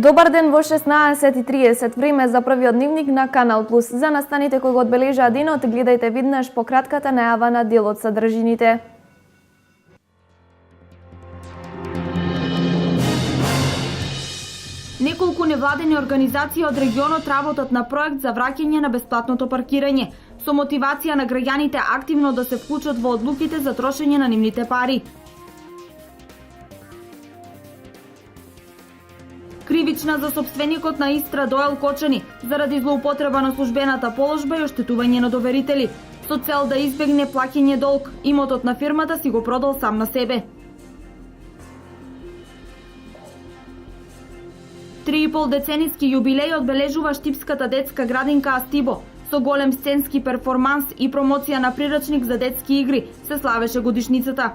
Добар ден во 16:30, време за првиот дневник на Канал Плюс. За настаните кои го одбележаа денот, гледајте виднаш по кратката најава на дел од содржините. Неколку невладени организации од регионот работат на проект за враќање на бесплатното паркирање, со мотивација на граѓаните активно да се вклучат во одлуките за трошење на нивните пари. Кривична за сопственикот на Истра Доел Кочани заради злоупотреба на службената положба и оштетување на доверители. Со цел да избегне плаќање долг, имотот на фирмата си го продал сам на себе. 3,5-децениски јубилеј одбележува Штипската детска градинка Астибо. Со голем сценски перформанс и промоција на прирачник за детски игри се славеше годишницата.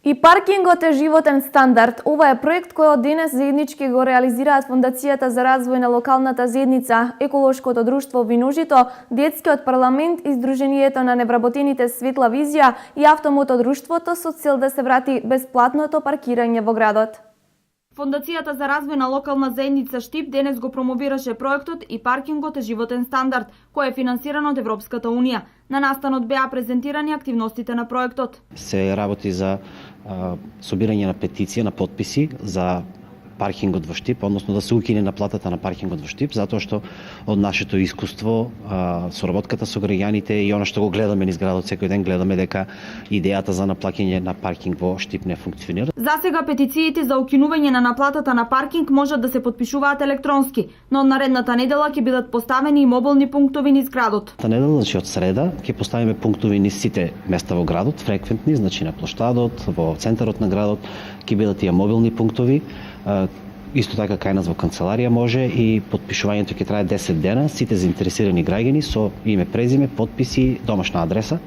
И паркингот е животен стандард. Ова е проект кој од денес заеднички го реализираат Фондацијата за развој на локалната заедница, Еколошкото друштво Виножито, Детскиот парламент и Сдруженијето на невработените Светла визија и Автомото друштвото со цел да се врати бесплатното паркирање во градот. Фондацијата за развој на локална заедница Штип денес го промовираше проектот и паркингот е животен стандард, кој е финансиран од Европската унија. На настанот беа презентирани активностите на проектот. Се работи за собирање на петиција, на потписи за паркингот во Штип, односно да се укине наплатата на паркингот во Штип, затоа што од нашето искуство, соработката со граѓаните и она што го гледаме низ градот секој ден, гледаме дека идејата за наплаќање на паркинг во Штип не функционира. За сега петициите за укинување на наплатата на паркинг можат да се потпишуваат електронски, но од наредната недела ќе бидат поставени и мобилни пунктови низ градот. Та недела, значи од среда, ќе поставиме пунктови низ сите места во градот, фреквентни, значи на плоштадот, во центарот на градот, ќе бидат тие мобилни пунктови. Исто така кај нас во канцеларија може и потпишувањето ќе трае 10 дена. Сите заинтересирани граѓани со име, презиме, потписи, домашна адреса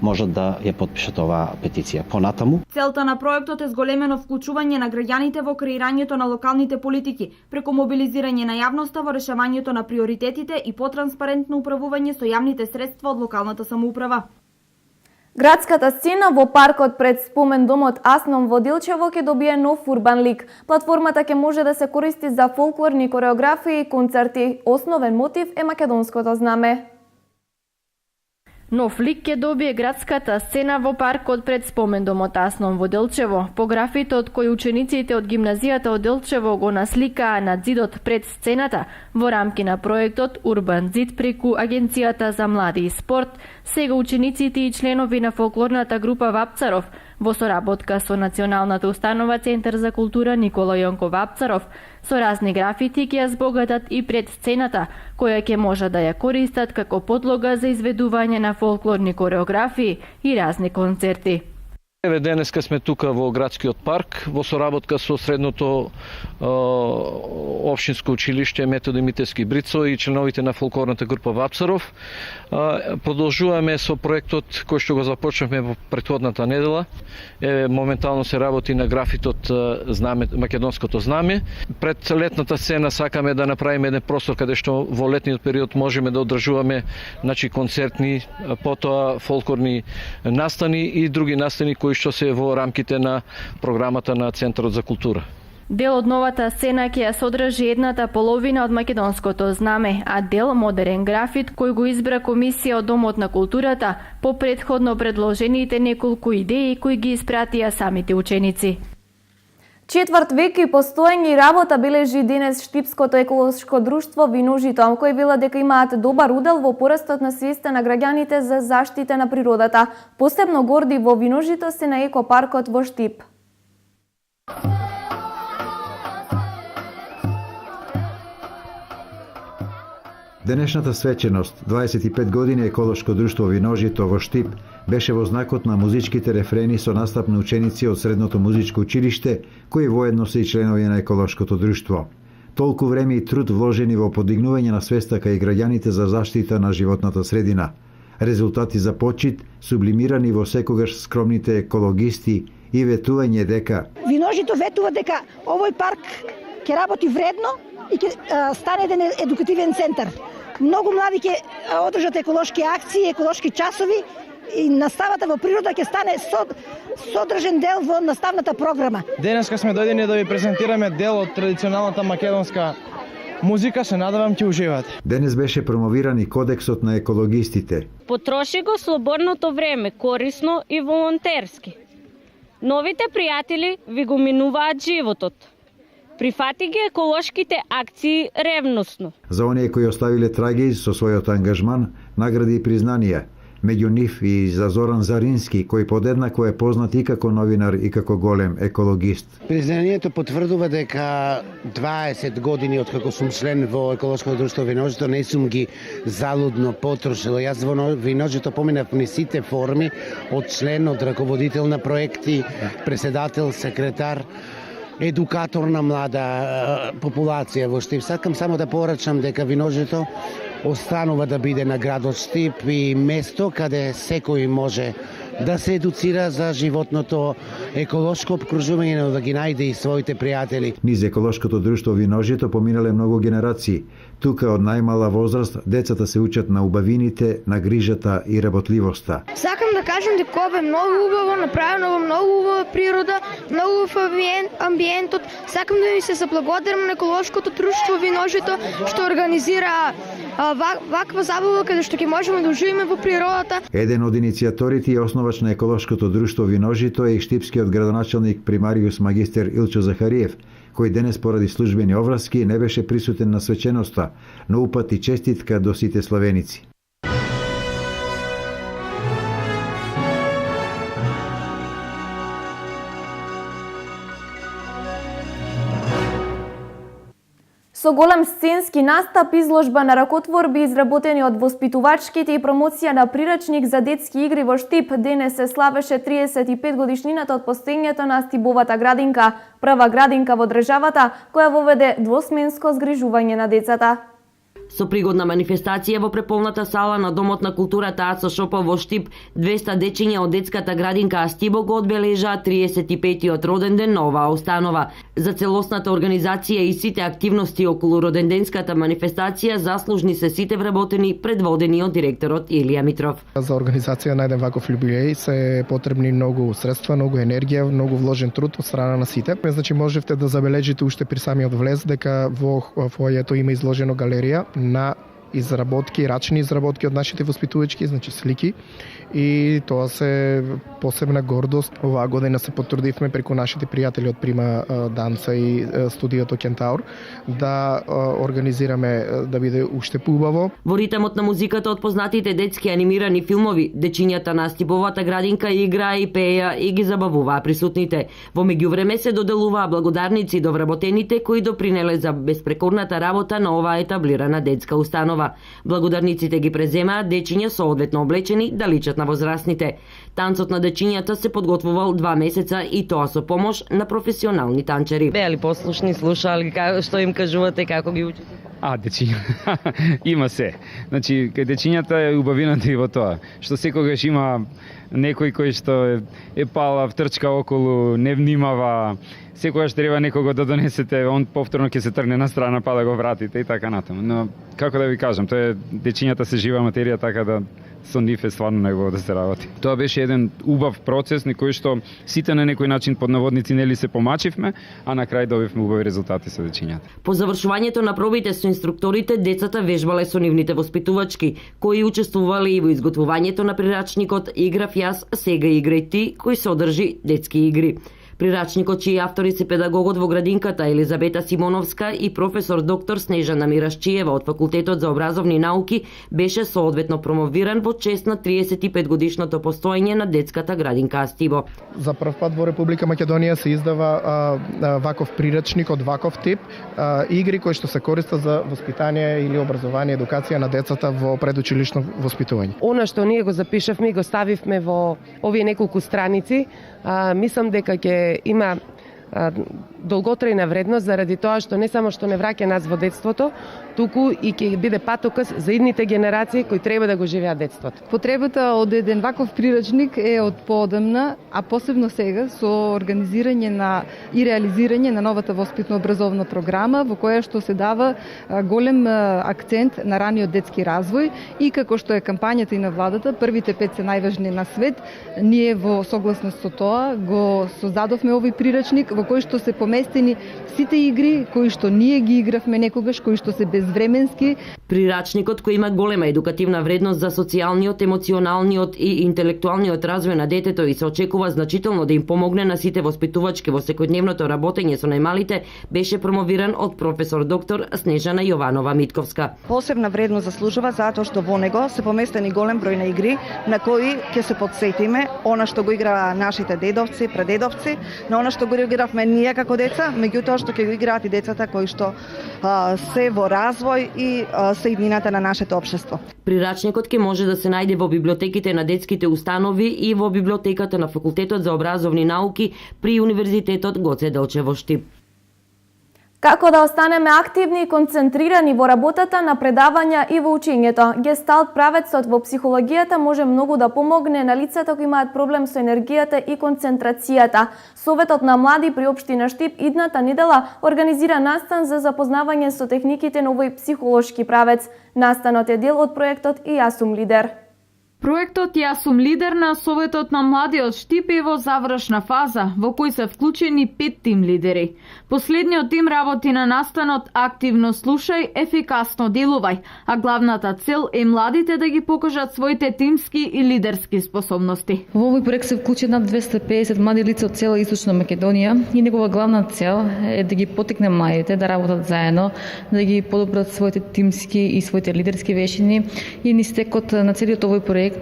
можат да ја потпишат оваа петиција. Понатаму, целта на проектот е зголемено вклучување на граѓаните во креирањето на локалните политики, преку мобилизирање на јавноста во решавањето на приоритетите и потранспарентно управување со јавните средства од локалната самоуправа. Градската сцена во паркот пред спомен домот Асном во Делчево ќе добие нов урбан лик. Платформата ќе може да се користи за фолклорни кореографии и концерти. Основен мотив е македонското знаме. Нов лик ќе добие градската сцена во паркот пред спомен домот Асном во Делчево. По графитот кој учениците од гимназијата од Делчево го насликаа на зидот пред сцената во рамки на проектот Урбан зид преку Агенцијата за млади и спорт, сега учениците и членови на фолклорната група Вапцаров во соработка со Националната установа Центар за култура Никола Јонко Вапцаров со разни графити ќе ја збогатат и пред сцената, која ќе може да ја користат како подлога за изведување на фолклорни кореографии и разни концерти. Еве денеска сме тука во градскиот парк во соработка со средното општинско училиште Методи Митевски Брицо и членовите на фолклорната група Вапцаров. Продолжуваме со проектот кој што го започнавме во претходната недела. Моментално се работи на графитот знаме, македонското знаме. Пред летната сцена сакаме да направиме еден простор каде што во летниот период можеме да одржуваме концертни, потоа фолклорни настани и други настани кои што се во рамките на програмата на Центарот за култура. Дел од новата сцена ќе ја содржи едната половина од македонското знаме, а дел модерен графит кој го избра комисија од Домот на културата по претходно предложените неколку идеи кои ги испратија самите ученици. Четврт век и постоење и работа бележи денес Штипското еколошко друштво Виножито, кои велат дека имаат добар удел во порастот на свеста на граѓаните за заштита на природата. Посебно горди во Виножито се на екопаркот во Штип. Денешната свеченост, 25 години еколошко друштво Виножито во Штип, беше во знакот на музичките рефрени со настап на ученици од Средното музичко училиште, кои воедно се и членови на еколошкото друштво. Толку време и труд вложени во подигнување на свеста кај граѓаните за заштита на животната средина. Резултати за почит, сублимирани во секогаш скромните екологисти и ветување дека Виножито ветува дека овој парк ќе работи вредно и ќе стане еден едукативен центар. Многу млади ќе одржат еколошки акции, еколошки часови и наставата во природа ќе стане содржен дел во наставната програма. Денеска сме дојдени да ви презентираме дел од традиционалната македонска музика, се надевам ќе уживате. денес беше промовиран и кодексот на екологистите. Потроши го слободното време, корисно и волонтерски. Новите пријатели ви го минуваат животот. Прифати ги еколошките акции ревносно. За оние кои оставиле траги со својот ангажман, награди и признанија. Меѓу нив и за Зоран Зарински, кој подеднакво е познат и како новинар и како голем екологист. Признанието потврдува дека 20 години од како сум член во еколошкото друштво Виножито не сум ги залудно потрошил. Јас во Виножито поминав ни сите форми, од член, од раководител на проекти, председател, секретар, едукатор на млада популација во Штип. Сакам само да порачам дека Виножито останува да биде на градот Штип и место каде секој може да се едуцира за животното еколошко обкружување, но да ги најде и своите пријатели. Низ еколошкото друштво Виножито поминале многу генерации. Тука од најмала возраст децата се учат на убавините, на грижата и работливоста. Сакам да кажам дека ова е многу убаво, направено во многу убава природа, многу убав амбиентот. Сакам да ви се заблагодарам на еколошкото друштво Виножито што организира ваква забава каде што ќе можеме да уживаме во природата. Еден од иницијаторите и основач на еколошкото друштво Виножито е и штипскиот градоначалник примариус магистер Илчо Захариев, кој денес поради службени овраски не беше присутен на свеченоста, но упати честитка до сите славеници. Со голем сценски настап, изложба на ракотворби изработени од воспитувачките и промоција на прирачник за детски игри во Штип, денес се славеше 35 годишнината од постоењето на Стибовата градинка, прва градинка во државата која воведе двосменско згрижување на децата. Со пригодна манифестација во преполната сала на Домот на културата Ацо Шопа во Штип, 200 дечиња од детската градинка Астибо го одбележаа 35-тиот роден ден на оваа установа. За целосната организација и сите активности околу роденденската манифестација заслужни се сите вработени, предводени од директорот Илија Митров. За организација на еден ваков јубилеј се потребни многу средства, многу енергија, многу вложен труд од страна на сите. Значи можевте да забележите уште при самиот влез дека во фојето има изложено галерија на изработки, рачни изработки од нашите воспитувачки, значи слики, и тоа се посебна гордост. Оваа година се потрудивме преку нашите пријатели од Прима Данца и студиото Кентаур да организираме да биде уште поубаво. Во ритмот на музиката од познатите детски анимирани филмови, дечињата на Стибовата градинка играа и пееа и ги забавуваа присутните. Во меѓувреме се доделуваа благодарници до вработените кои допринеле за безпрекорната работа на оваа етаблирана детска установа. Благодарниците ги преземаа дечиња соодветно облечени да личат на возрастните. Танцот на дечињата се подготвувал 2 месеца и тоа со помош на професионални танчери. Беа ли послушни, слушали што им кажувате, како ги учите? Дечиња. Има се. Значи, кај дечињата е убавината и во тоа, што секогаш има некој кој што е палав, трчка околу, не внимава, секогаш треба некого да донесете, он повторно ќе се тргне на страна па да го вратите и така натаму. Но како да ви кажам, тоа е дечињата се жива материја, така да со нив е стварно најубаво да се работи. Тоа беше еден убав процес на кој што сите на некој начин под наводници нели се помачивме, а на крај добивме убави резултати со дечињата. По завршувањето на пробите со инструкторите, децата вежбале со нивните воспитувачки, кои учествувале и во изготвувањето на прирачникот Играв јас, сега играј ти, кој содржи детски игри. Прирачникот, чии автори се педагогот во градинката Елизабета Симоновска и професор доктор Снежана Мирашчиева од Факултетот за образовни науки, беше соодветно промовиран во чест на 35 годишното постоење на детската градинка Астибо. За прв пат во Република Македонија се издава ваков прирачник од ваков тип, игри кои што се користат за воспитание или образование, едукација на децата во предучилишно воспитување. Она што ние го запишавме и го ставивме во овие неколку страници, мислам дека ќе има долготрајна вредност заради тоа што не само што не враќа нас во детството, туку и ќе биде патоказ за идните генерации кои треба да го живеат детството. Потребата од еден ваков прирачник е од поодамна, а посебно сега со организирање и реализирање на новата воспитно-образовна програма во која што се дава голем акцент на раниот детски развој и како што е кампањата и на владата, првите 5 се најважни на свет, ние во согласност со тоа го создадовме овој прирачник во кој што се поместени сите игри кои што ние ги игравме некогаш, кои што се безвременски. Прирачникот кој има голема едукативна вредност за социјалниот, емоционалниот и интелектуалниот развој на детето и се очекува значително да им помогне на сите воспитувачки во секојдневното работење со најмалите, беше промовиран од професор доктор Снежана Јованова Митковска. Посебна вредност заслужува затоа што во него се поместени голем број на игри на кои ќе се подсетиме она што го играа нашите дедовци, прадедовци, на она што го игравме ние како деца, меѓутоа што ќе го играат и децата кои што се во развој и се иднината на нашето општество. Прирачникот ќе може да се најде во библиотеките на детските установи и во библиотеката на Факултетот за образовни науки при Универзитетот Гоце Делчев во Штип. Како да останеме активни и концентрирани во работата на предавања и во учењето? Гесталт правецот во психологијата може многу да помогне на лицата кои имаат проблем со енергијата и концентрацијата. Советот на млади при општина Штип идната недела организира настан за запознавање со техниките на овој психолошки правец. Настанот е дел од проектот И јас сум лидер. Проектот Јас сум лидер на Советот на младиот Штип е во завршна фаза, во кој се вклучени 5 тим лидери. Последниот тим работи на настанот Активно слушај, ефикасно делувај, а главната цел е младите да ги покажат своите тимски и лидерски способности. Во овој проект се вклучи над 250 млади лица од цела Источна Македонија и негова главна цел е да ги потикне младите да работат заедно, да ги подобрат своите тимски и своите лидерски вешини и низ текот на целиот овој проект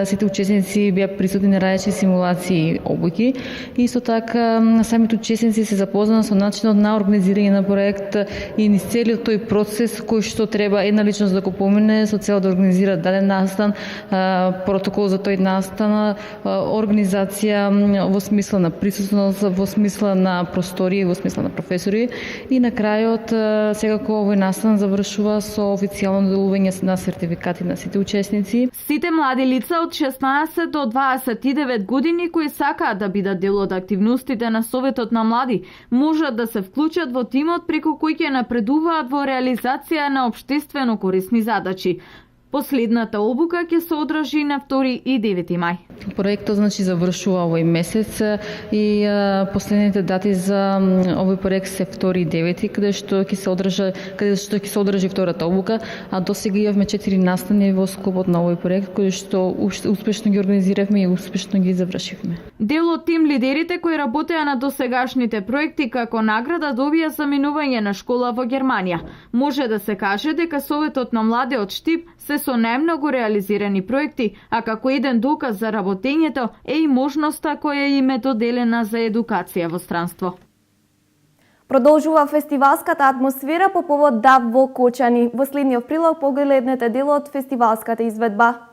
сите учесници беа присутни на различни симулации и обуки. Исто така самите учесници се запознаат со начинот на организирање на проект и низ целиот тој процес кој што треба една личност да го помине со цел да организира даден настан, протокол за тој настан, организација во смисла на присуственост, во смисла на простории, во смисла на професори и на крајот секако овој настан завршува со официјално доделување на сертификати на сите учесници. Сите млади лица од 16 до 29 години кои сакаат да бидат дел од активностите на Советот на млади можат да се вклучат во тимот преку кој ќе напредуваат во реализација на општествено корисни задачи. Последната обука ќе се одржи на 2 и 9 мај. Проектот завршува овој месец и последните дати за овој проект се 2 и 9 каде што ќе се одржи втората обука, а досега имавме 4 настани во скопот на овој проект кои што успешно ги организиравме и успешно ги завршивме. Дел од тим лидерите кои работеа на досегашните проекти како награда добија заминување на школа во Германија. Може да се каже дека Советот на младиот Штип се со најмногу реализирани проекти, а како еден доказ за работењето е и можноста која им е доделена за едукација во странство. Продолжува фестивалската атмосфера по повод ДАВ во Кочани. Во следниот прилог погледнете дел од фестивалската изведба.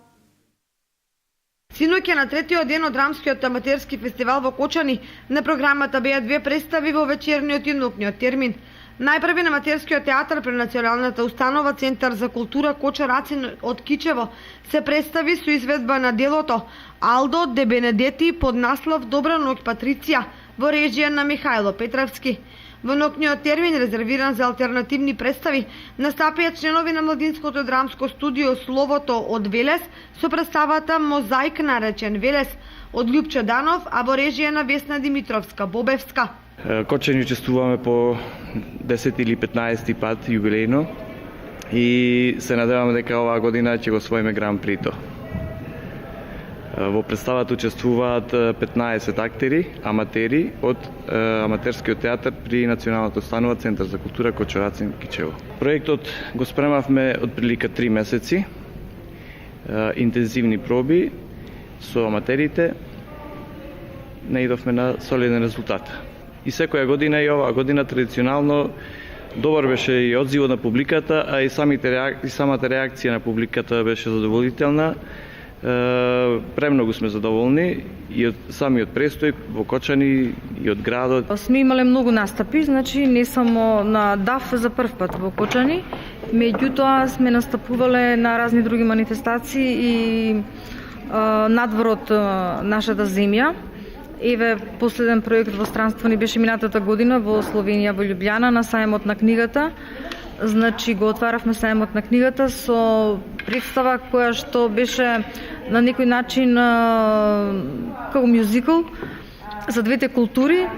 Синоќа на третиот ден од драмскиот аматерски фестивал во Кочани на програмата беа 2 представи во вечерниот и ноќниот термин. Најпрви на аматерскиот театар при Националната установа Центар за култура Коча Рацин од Кичево се представи со изведба на делото Алдо де Бенедети под наслов Добра ноќ Патриција во режија на Михајло Петровски. Во ноќниот термин, резервиран за алтернативни представи, настапија членови на младинското драмско студио Словото од Велес со представата Мозаик наречен Велес од Љупчо Данов, а во режија на Весна Димитровска Бобевска. Кочани учествуваме по 10 или 15 пат јубилејно и се надеваме дека оваа година ќе го освоиме Гран Прито. Во представата учествуваат 15 актери, аматери од аматерскиот театар при Националната установа Центар за култура Коча Рацин Кичево. Проектот го спремавме од прилика 3 месеци, интензивни проби со аматерите, наидовме на солиден резултат. И секоја година и оваа година традиционално добар беше и одзивот на публиката, а и самата реакција на публиката беше задоволителна. Премногу сме задоволни и од самиот престој во Кочани и од градот. Сме имале многу настапи, значи не само на ДАФ за прв пат во Кочани, меѓутоа сме настапувале на разни други манифестации и надвор од нашата земја. Еве, последен проект во странство ни беше минатата година во Словенија, во Љубљана, на сајмот на книгата. Значи го отваравме сајмот на книгата со представа која што беше на некој начин како мюзикл за двете култури.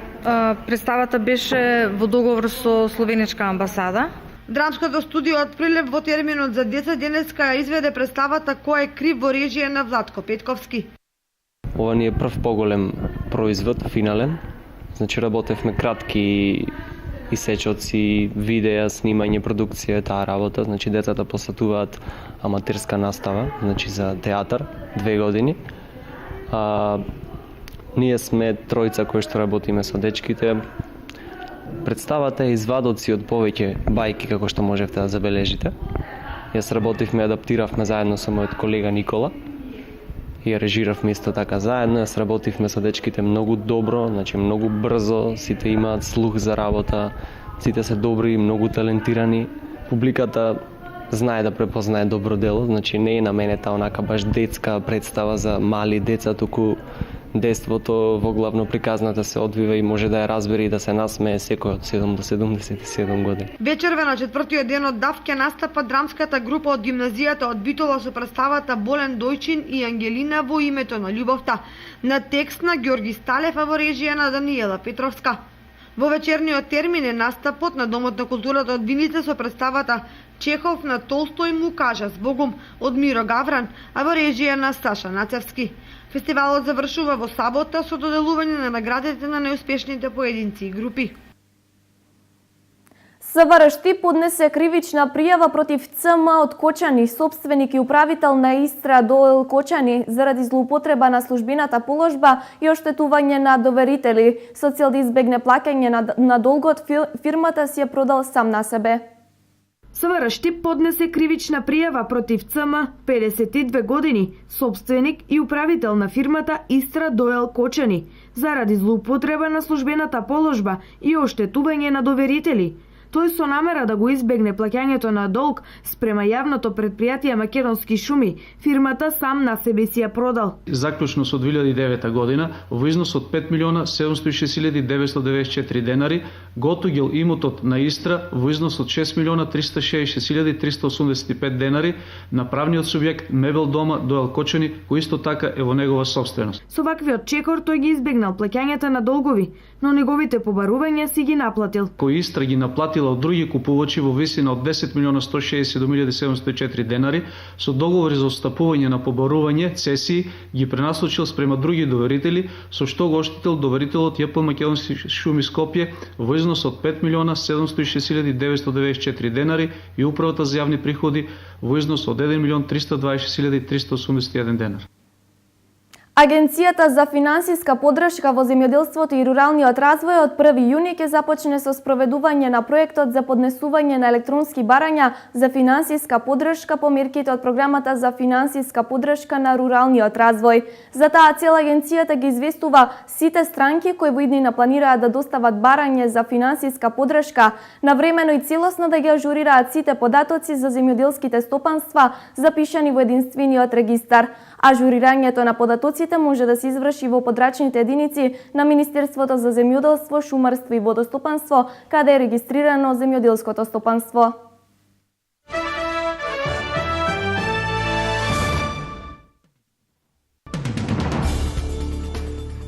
Представата беше во договор со Словенечка амбасада. Драмското студио од Прилеп во терминот за деца денеска изведе представата Кој е крив во режија на Владко Петковски. Ова ни е прв поголем производ, финален. Значи работевме кратки исечоци, видеа, снимање, продукција, таа работа. Значи децата посетуваат аматерска настава, значи за театар, 2 години. Ние сме тројца кои што работиме со дечките. Представата е извадоци од повеќе бајки, како што можевте да забележите. Јас работивме, адаптиравме заедно со мојот колега Никола и ја режиравме исто така заедно. Јас работивме со дечките многу добро, значи многу брзо, сите имаат слух за работа, сите се добри, многу талентирани. Публиката знае да препознае добро дело, значи не е наменета онака баш детска представа за мали деца, туку дејството во главно приказната се одвива и може да ја разбере и да се насмее секој од 7 до 77 години. Вечерве на 4-тиот ден од ДАФ ќе настапа драмската група од гимназијата од Битола со представата Болен Дојчин и Ангелина во името на љубовта, на текст на Ѓорги Сталев, а во режија на Даниела Петровска. Во вечерниот термин е настапот на Домот на културата од Виница со представата Чехов на Толстој му кажа збогум од Миро Гавран, а во режија на Саша Нацевски. Фестивалот завршува во сабота со доделување на наградите на најуспешните поединци и групи. СВР Штип поднесе кривична пријава против ЦМ од Кочани, собственик и управител на Истра ДОЛ Кочани, заради злоупотреба на службената положба и оштетување на доверители. Со цел да избегне плаќање на долгот, фирмата си ја продал сам на себе. СВР Штип поднесе кривична пријава против ЦМ, 52 години, собственик и управител на фирмата Истра ДОЛ Кочани, заради злоупотреба на службената положба и оштетување на доверители. Тој со намера да го избегне плаќањето на долг спрема јавното предпријатие Македонски шуми, фирмата сам на себе си ја продал. Заклучно со 2009 година, во износ од 5.706.994 денари, го отуѓил имотот на Истра во износ од 6.366.385 денари на правниот субјект Мебел дома ДОЛ Кочани, кој исто така е во негова собственост. Со ваквиот чекор тој ги избегнал плаќањето на долгови, но неговите побарувања си ги наплатил. Кој Истра ги наплатила од други купувачи во висина од 10.167.704 денари, со договори за отстапување на побарување, цесии, ги пренаслучил спрема други доверители, со што го оштетил доверителот ЈП Македонски шуми Скопје во износ од 5.706.994 денари и управата за јавни приходи во износ од 1.326.381 денар. Агенцијата за финансиска поддршка во земјоделството и руралниот развој од 1 јуни ќе започне со спроведување на проектот за поднесување на електронски барања за финансиска поддршка по мерките од програмата за финансиска поддршка на руралниот развој. За таа цел агенцијата ги известува сите странки кои во иднина планираат да достават барање за финансиска поддршка, навремено и целосно да ги ажурираат сите податоци за земјоделските стопанства запишани во единствениот регистар. Ажурирањето на податоците може да се изврши во подрачните единици на Министерството за земјоделство, шумарство и водостопанство, каде е регистрирано земјоделското стопанство.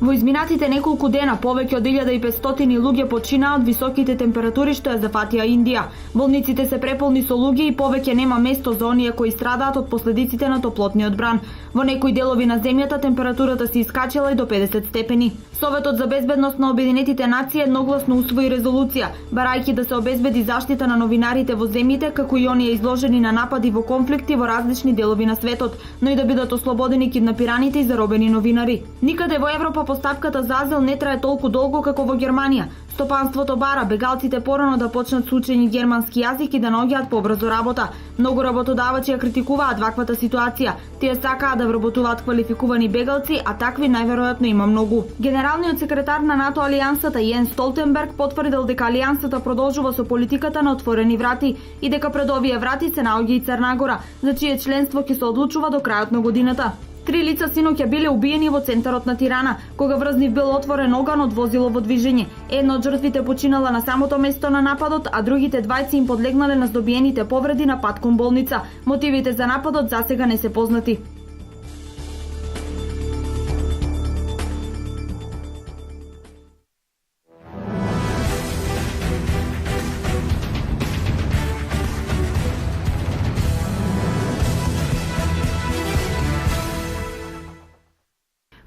Во изминатите неколку дена повеќе од 1500 луѓе починаа од високите температури што ја зафатија Индија. Болниците се преполни со луѓе и повеќе нема место за оние кои страдаат од последиците на топлотниот бран. Во некои делови на земјата температурата се искачила и до 50 степени. Советот за безбедност на Обединетите нации едногласно усвои резолуција, барајќи да се обезбеди заштита на новинарите во земјите, како и оние изложени на напади во конфликти во различни делови на светот, но и да бидат ослободени киднапираните и заробени новинари. Никаде во Европа поставката за азил не трае толку долго како во Германија. Стопанството бара бегалците порано да почнат со учење германски јазик и да наоѓаат побрзо работа. Многу работодавачи ја критикуваат ваквата ситуација. Тие сакаат да вработуваат квалификувани бегалци, а такви најверојатно има многу. Генералниот секретар на НАТО Алијансата Јенс Столтенберг потврдил дека Алијансата продолжува со политиката на отворени врати и дека пред овие врати се наоѓа и Црна Гора, за чие членство ќе се одлучува до крајот на годината. 3 лица синоќа биле убиени во центарот на Тирана, кога врз нив бил отворен оган од возило во движење. Една од жртвите починала на самото место на нападот, а другите двајци им подлегнале на здобиените повреди на пат кон болница. Мотивите за нападот засега не се познати.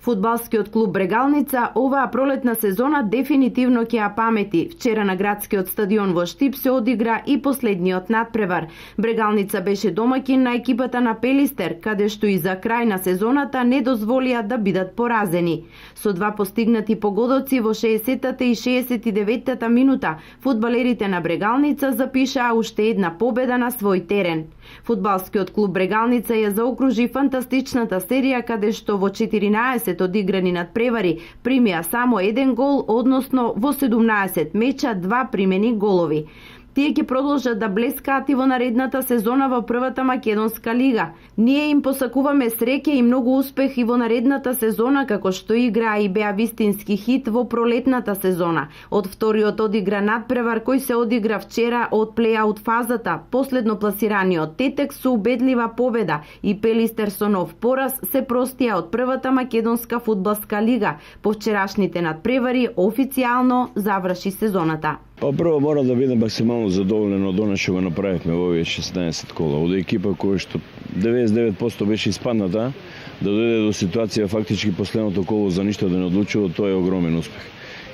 Фудбалскиот клуб Брегалница оваа пролетна сезона дефинитивно ќе ја памети. Вчера на градскиот стадион во Штип се одигра и последниот надпревар. Брегалница беше домаќин на екипата на Пелистер, каде што и за крај на сезоната не дозволија да бидат поразени. Со два постигнати погодоци во 60-та и 69-та минута, фудбалерите на Брегалница запишаа уште една победа на свој терен. Фудбалскиот клуб Брегалница ја заокружи фантастичната серија, каде што во 14 одиграни надпревари примија само еден гол, односно во 17 меча 2 примени голови. Тие ќе продолжат да блескаат и во наредната сезона во првата македонска лига. Ние им посакуваме среќа и многу успех и во наредната сезона, како што играа и беа вистински хит во пролетната сезона. Од вториот одигра надпревар кој се одигра вчера од плејаут фазата, последно пласираниот Тетек со убедлива победа и Пелистер со нов пораз се простија од првата македонска фудбалска лига. По вчерашните надпревари официјално заврши сезоната. Прво мора да бидам максимално задоволен од она што го направивме во овие 16 кола. Од екипа која што 99% беше испадната, да дојде до ситуација фактички последното коло за ништо да не одлучува, тоа е огромен успех.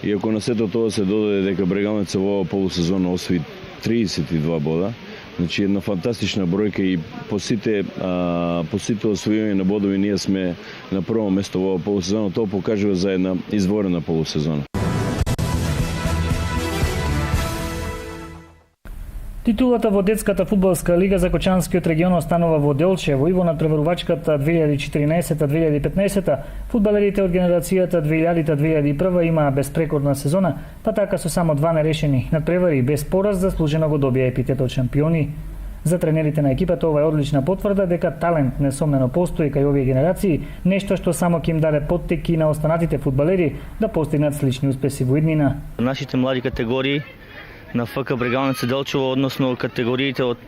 И ако на сето тоа се додаде дека Брегалница во оваа полусезона освои 32 бода, значи една фантастична бројка и по сите освојување на бодови ние сме на прво место во оваа полусезона, тоа покажува за една изворена полусезона. Титулата во детската фудбалска лига за Кочанскиот регион останува во Делчево и во надпреварувачката 2014-2015 фудбалерите од генерацијата 2000-2001 имаа безпрекорна сезона, па така со само 2 нерешени надпревари без пораз заслужено го добија епитетот шампиони. За тренерите на екипата ова е одлична потврда дека талент несомнено постои кај овие генерации, нешто што само ќе им даде поттеки на останатите фудбалери да постигнат слични успеси во иднина. Нашите млади категории на ФК Брегалница Делчево, односно категориите од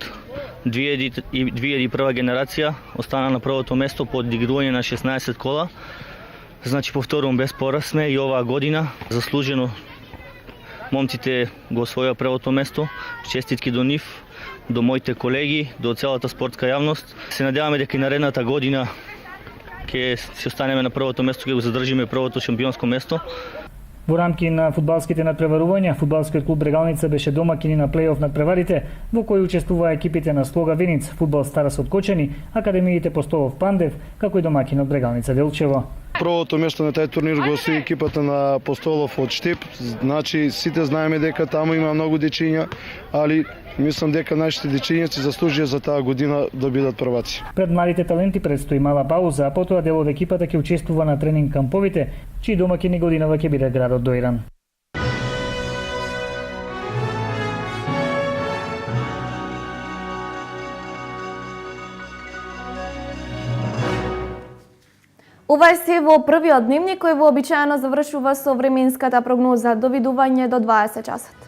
2001 генерација, остана на првото место по одигрување на 16 кола. Значи повторувам, без пораз сме и оваа година заслужено момците го освоја првото место. Честитки до нив, до моите колеги, до целата спортска јавност. Се надеваме дека и наредната година ќе се останеме на првото место, ќе го задржиме првото шампионско место. Во рамки на фудбалските надпреварувања, фудбалскиот клуб Брегалница беше домаќин на плејоф надпреварите, во кои учествуваа екипите на Слога Виниц, фудбал Старас од Кочани, академиите Постолов Пандев, како и домаќин од Брегалница Делчево. Првото место на тај турнир го освои екипата на Постолов од Штип. Значи сите знаеме дека таму има многу дечиња, али мислам дека нашите дечиња се заслужија за таа година да бидат прваци. Пред младите таленти предстои мала пауза, а потоа дел од екипата ќе учествува на тренинг камповите, чии домаќини годинава ќе биде градот Доиран. Ова е се во првиот дневник кој вообичаено завршува со временската прогноза. Довидување до 20 часот.